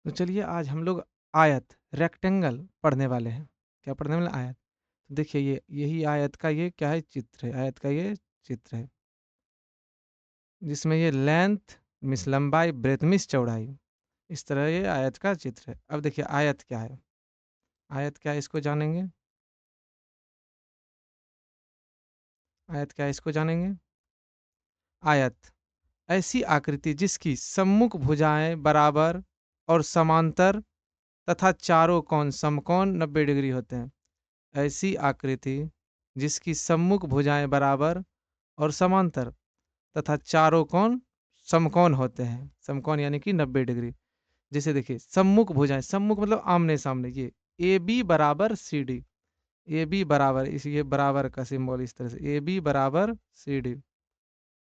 तो चलिए आज हम लोग आयत रेक्टेंगल पढ़ने वाले हैं। क्या पढ़ने वाले हैं? आयत। तो देखिए ये यही आयत का ये क्या है चित्र है, आयत का ये चित्र है जिसमें ये लेंथ मिस लंबाई ब्रेथ मिस चौड़ाई इस तरह ये आयत का चित्र है। अब देखिए आयत क्या है, आयत क्या है इसको जानेंगे। आयत क्या है इसको जानेंगे। आयत ऐसी आकृति जिसकी सम्मुख भुजाएं बराबर और समांतर तथा चारों कोण समकोण 90 डिग्री होते हैं। ऐसी आकृति जिसकी सम्मुख भुजाएं बराबर और समांतर तथा चारों कोण समकोण होते हैं। समकोण यानी कि 90 डिग्री। जैसे देखिए सम्मुख भुजाएं, सम्मुख मतलब आमने सामने। ये ए बी बराबर सी डी, ए बी बराबर इस ये बराबर का सिंबल इस तरह से ए बी बराबर सी डी,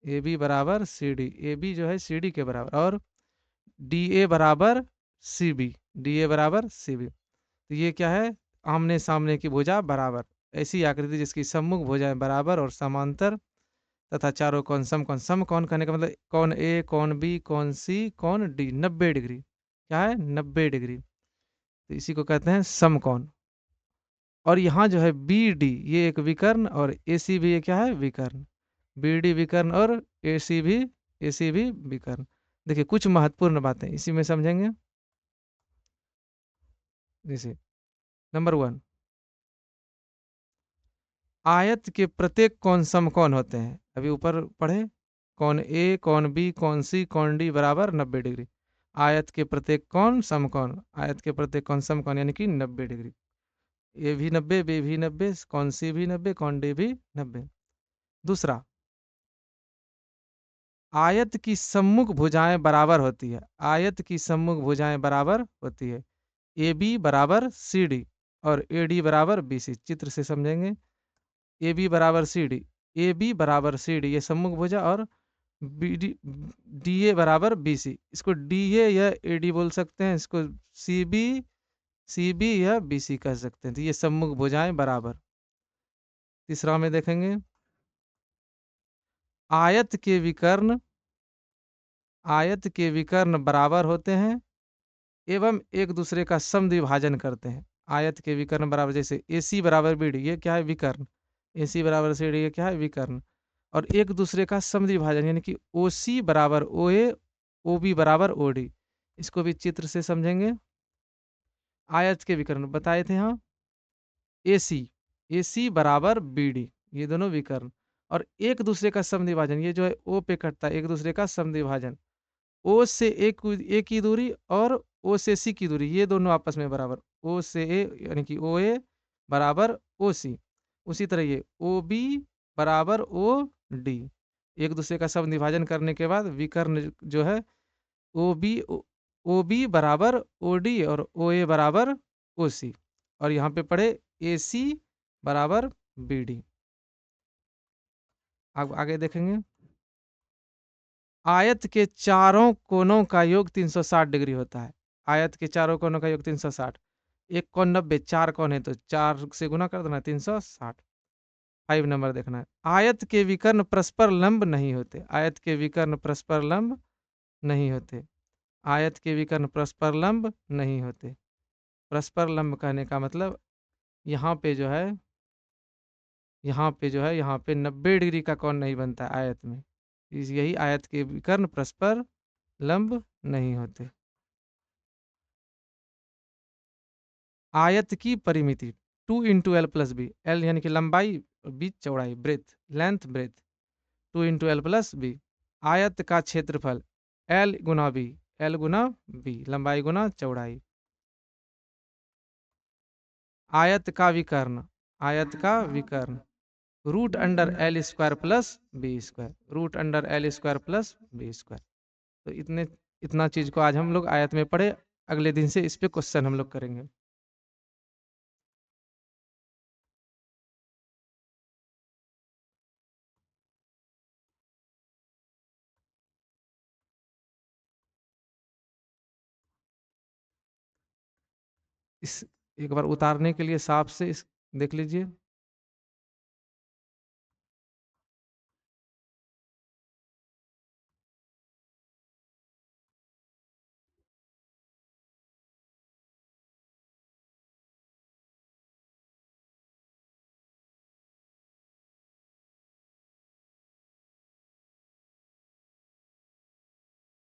ए बी बराबर सी डी, ए बी जो है सी डी के बराबर और डी ए बराबर सी बी, डी ए बराबर सी बी। तो ये क्या है, आमने सामने की भुजा बराबर। ऐसी आकृति जिसकी सम्मुख भुजाएं बराबर और समांतर तथा चारों कोण समकोण। समकोण कहने का मतलब कोण ए, कोण बी, कोण सी, कोण डी 90 डिग्री। क्या है 90 डिग्री। तो इसी को कहते हैं समकोण। और यहाँ जो है बी डी ये एक विकर्ण और ए सी भी ये क्या है विकर्ण। बी डी विकर्ण और ए सी भी विकर्ण। देखिए कुछ महत्वपूर्ण बातें इसी में समझेंगे। जैसे नंबर 1, आयत के प्रत्येक कोण समकोण होते हैं। अभी ऊपर पढ़े कोण ए, कोण बी, कोण सी, कोण डी बराबर 90 डिग्री। आयत के प्रत्येक कोण समकोण, आयत के प्रत्येक कोण समकोण यानी कि 90 डिग्री। ए भी 90, बी भी 90, कोण सी भी 90, कोण डी भी 90। दूसरा, आयत की सम्मुख भुजाएं बराबर होती है। आयत की सम्मुख भुजाएं बराबर होती है। ए बी बराबर सी डी और ए डी बराबर बी सी। चित्र से समझेंगे। ए बी बराबर सी डी, ए बी बराबर सी डी ये सम्मुख भुजा और बी डी डी ए बराबर बी सी। इसको डी ए या ए डी बोल सकते हैं, इसको सी बी या बी सी कह सकते हैं। तो ये सम्मुख भुजाएं बराबर। तीसरा में देखेंगे, आयत के विकर्ण, आयत के विकर्ण बराबर होते हैं एवं एक दूसरे का समद्विभाजन करते हैं। आयत के विकर्ण बराबर, जैसे ए सी बराबर बी डी ये क्या है विकर्ण, ए सी बराबर सी डी ये क्या है विकर्ण। और एक दूसरे का समद्विभाजन यानी कि ओ सी बराबर ओ ए, ओ बी बराबर ओ डी। इसको भी चित्र से समझेंगे। आयत के विकर्ण बताए थे यहाँ, ए सी, ए सी बराबर बी डी ये दोनों विकर्ण। और एक दूसरे का समद्विभाजन ये जो है ओ पे कटता है, एक दूसरे का समद्विभाजन। ओ से ए की दूरी और ओ से सी की दूरी ये दोनों आपस में बराबर। ओ से ए यानी कि ओ ए बराबर ओ सी। उसी तरह ये ओ बी बराबर ओ डी। एक दूसरे का सब विभाजन करने के बाद विकर्ण जो है ओ बी, ओ बी बराबर ओ डी और ओ ए बराबर ओ सी। और यहाँ पे पढ़े ए सी बराबर बी डी। अब आगे देखेंगे, आयत के चारों कोनों का योग 360 डिग्री होता है। आयत के चारों कोनों का योग 360। एक कोण 90, चार कोण है तो 4 से गुना कर देना 360। 5 नंबर देखना है, आयत के विकर्ण परस्पर लंब नहीं होते। आयत के विकर्ण परस्पर लंब नहीं होते। आयत के विकर्ण परस्पर लंब नहीं होते। परस्पर लंब कहने का मतलब यहाँ पे जो है, यहाँ पे जो है, यहाँ पे 90 डिग्री का कोण नहीं बनता है आयत में। यही आयत के विकर्ण परस्पर लंब नहीं होते। आयत की परिमिति 2 × L + B। एल यानी कि लंबाई, बी चौड़ाई, breadth length breadth 2 × L + B। आयत का क्षेत्रफल एल गुना बी, एल गुना बी लंबाई गुना चौड़ाई। आयत का विकर्ण, आयत का विकर्ण √L² + B², √L² + B²। तो इतना चीज को आज हम लोग आयत में पढ़े। अगले दिन से इस पे क्वेश्चन हम लोग करेंगे। इस एक बार उतारने के लिए साफ से इस देख लीजिए।